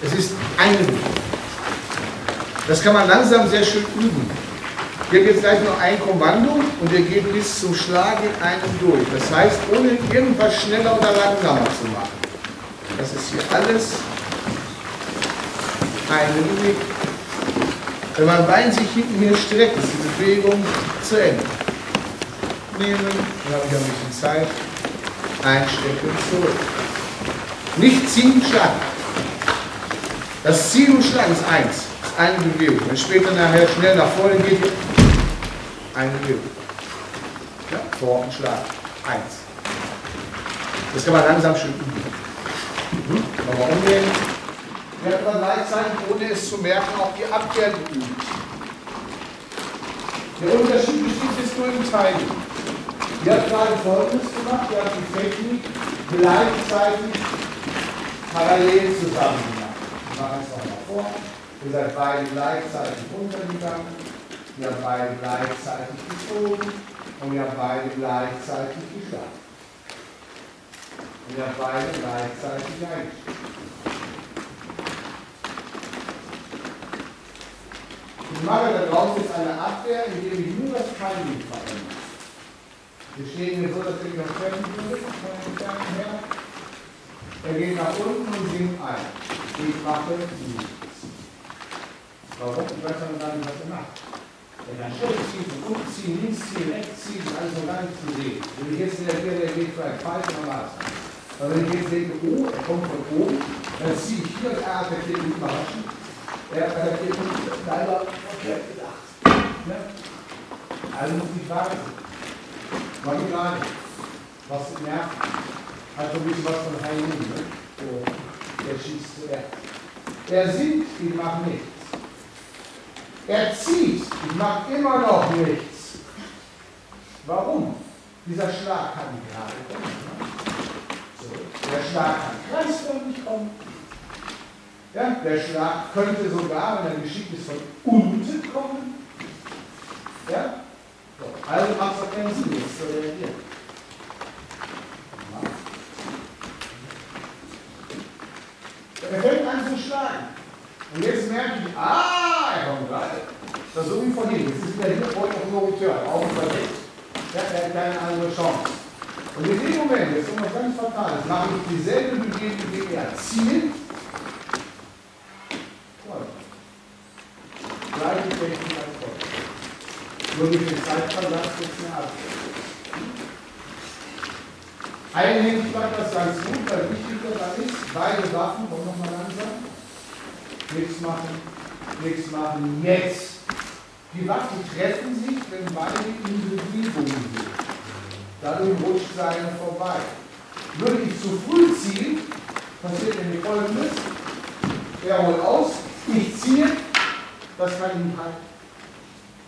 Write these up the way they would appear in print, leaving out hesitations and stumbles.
Es ist eine Bewegung. Das kann man langsam sehr schön üben. Wir haben jetzt gleich nur ein Kommando und wir gehen bis zum Schlag in einem durch. Das heißt, ohne irgendwas schneller oder langsamer zu machen. Das ist hier alles eine Bewegung. Wenn mein Bein sich hinten hier streckt, ist die Bewegung zu Ende. Nehmen, dann habe ich ein bisschen Zeit. Einstecken, zurück. Nicht ziehen, schlagen. Das Ziehen und Schlagen ist eins. Eine Bewegung. Wenn später nachher schnell nach vorne geht, eine Bewegung. Ja, vor und Schlag. Eins. Das kann man langsam schön üben. Nochmal umgehen. Wir haben aber gleichzeitig, ohne es zu merken, auch die Abwehr geübt. Der Unterschied besteht jetzt nur im Timing. Ihr habt gerade Folgendes gemacht. Ihr habt die Technik gleichzeitig parallel zusammen gemacht. Ich mache es nochmal vor. Ihr seid beide gleichzeitig runtergegangen, ihr habt beide gleichzeitig gezogen und ihr habt beide gleichzeitig geschlagen. Und ihr habt beide gleichzeitig eingestellt. Ich mache daraus jetzt eine Abwehr, indem ich nur das Timing verändere. Wir stehen hier so, dass ich noch treffen würde, von den Gedanken her. Er geht nach unten und sinkt ein. Ich mache nichts. Warum? Ich weiß noch gar nicht, was er macht. Wenn er Schritt zieht, von unten ziehen, links ziehen, rechts ziehen, alles noch gar nicht zu sehen. Wenn ich jetzt reagiere, der geht vielleicht falsch oder was. Aber wenn ich jetzt denke, oh, er kommt von oben, dann ziehe ich hier und er attackiert nicht überraschen. Er attackiert nicht leider verkehrt gedacht. Ja? Also muss ich warten. Mach ich gar nicht. Was merkt, hat so ein bisschen was von Heiligen. Ne? So, der schießt zuerst. Er sinkt, ich mache nichts. Er zieht, ich mache immer noch nichts. Warum? Dieser Schlag kann gerade kommen. Ne? So, der Schlag kann kreisförmig kommen. Ja, der Schlag könnte sogar, wenn er geschickt ist, von unten kommen. Ja? So, also macht es auch keinen Sinn, jetzt zu reagieren. Er fängt an zu schlagen. Und jetzt merke ich, er kommt gerade. Das ist so wie vorhin. Jetzt ist wieder hier vor auf nur Return, auf und verdeckt. Ja, er hat keine andere Chance. Und in dem Moment, jetzt ist noch ganz fatal, mache ich dieselbe Bewegung, die er zielt. Gleiche Technik als vorher. Nur wie viel Zeitversatz jetzt mehr ab. Einhändig bleibt das ganz gut, weil wichtig daran ist, beide Waffen, komm nochmal langsam. Nichts machen, jetzt. Die Waffen treffen sich, wenn beide in Bewegung sind. Dadurch rutscht seine vorbei. Würde ich zu früh ziehen, passiert nämlich Folgendes. Er holt aus, ich ziehe, das kann ihm halt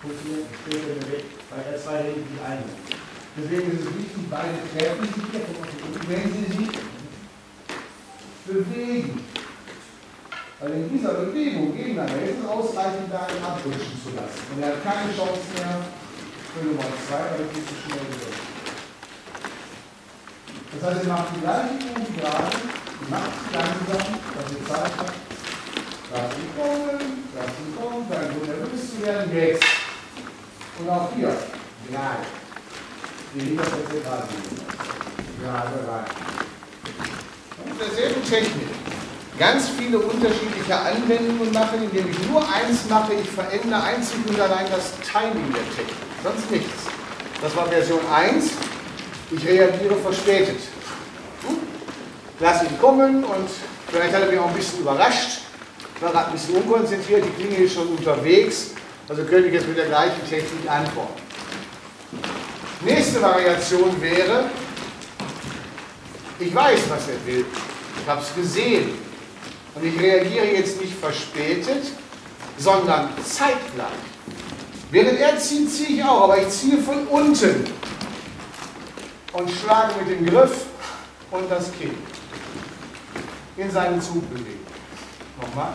funktionieren, steht er mir weg, weil er zwei Hände nicht einnimmt. Deswegen ist es wichtig, beide treffen sich hier, und wenn sie sich bewegen. Weil in dieser Bewegung gegeneinander ist es ausreichend, da ihn abrutschen zu lassen. Und er hat keine Chance mehr für Nummer 2, weil es zu schnell wird. Das heißt, er macht die gleiche Übung gerade, macht sie langsam, dass ihr Zeit habt. Lass ihn kommen, dann so nervös zu werden, jetzt. Und auch hier, gerade. Die Hintersätze gerade rein. Und derselbe Technik. Ganz viele unterschiedliche Anwendungen machen, indem ich nur eins mache, ich verändere einzig und allein das Timing der Technik, sonst nichts. Das war Version 1, ich reagiere verspätet. Lass ihn kommen und vielleicht hat er mich auch ein bisschen überrascht, war gerade ein bisschen unkonzentriert, die Klinge ist schon unterwegs, also könnte ich jetzt mit der gleichen Technik antworten. Nächste Variation wäre, ich weiß, was er will, ich habe es gesehen. Und ich reagiere jetzt nicht verspätet, sondern zeitgleich. Während er zieht, ziehe ich auch, aber ich ziehe von unten und schlage mit dem Griff und das Kinn in seinen Zug bewegen. Nochmal.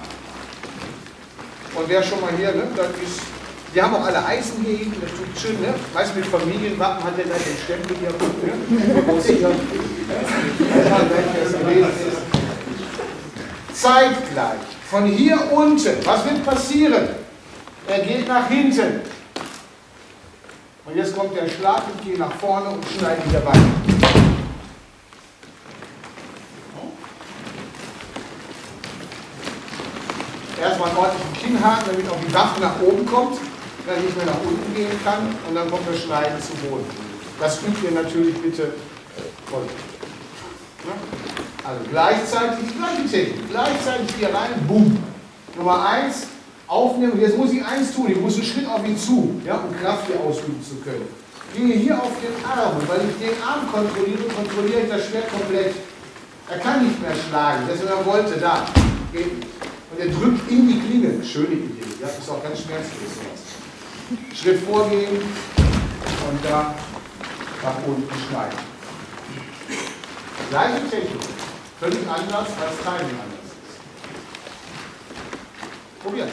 Und wer schon mal hier, ne, das ist, die haben auch alle Eisen hier hinten, das tut schön, ne? Weißt du, mit Familienwappen hat der gleich den Stempel hier, ne? Wo es hier, das gelesen ist. zeitgleich. Von hier unten, was wird passieren? Er geht nach hinten. Und jetzt kommt der Schlag, ich gehe nach vorne und schneide wieder weiter. Erstmal einen ordentlichen Kinnhaken, damit auch die Waffe nach oben kommt, dann nicht mehr nach unten gehen kann und dann kommt das Schneiden zu Boden. Das übt ihr natürlich bitte voll. Also gleichzeitig, die gleiche Technik, gleichzeitig hier rein, boom. Nummer 1, aufnehmen. Jetzt muss ich eins tun, ich muss einen Schritt auf ihn zu, ja, um Kraft hier ausüben zu können. Ich gehe hier auf den Arm und weil ich den Arm kontrolliere, kontrolliere ich das Schwert komplett. Er kann nicht mehr schlagen, deswegen er wollte da. Geht nicht. Und er drückt in die Klinge. Schöne Idee, ja, ist auch ganz schmerzlich sowas. Schritt vorgehen und da nach unten schneiden. Gleiche Technik, völlig anders, als Timing anders ist. Probieren.